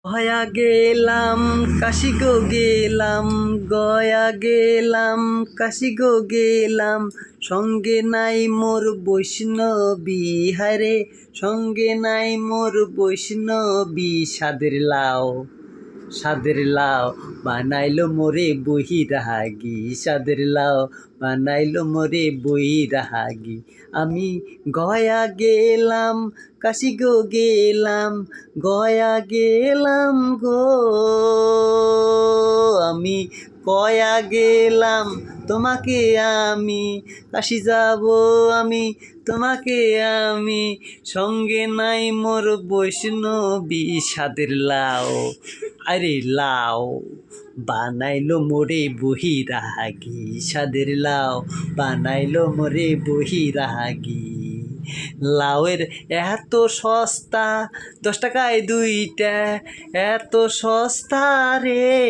গয়া গেলাম কাশি গো গেলাম, গয়া গেলাম কাশি গো গেলাম, সঙ্গে নাই মোর বৈষ্ণবী হায়রে, সঙ্গে নাই মোর বৈষ্ণবী। সাদের লাও বানাইলো মোরে বহিরাগী, সাদের লাও বানাইলো মোরে বহিরাগী। আমি গয়া গেলাম কাশি গো গেলাম, গয়া গেলাম গো, আমি গয়া গেলাম তোমাকে আমি, কাশি যাব আমি তোমাকে আমি, সঙ্গে নাই মোর বৈষ্ণবী। সাদের লাও আরে লাও বানাইলো মোরে বহিরাগী, সাদের লাও বানাইলো মোরে বহিরাগী। লাউয়ের এত সস্তা, 10 টাকায় 2টা, এত সস্তা রে।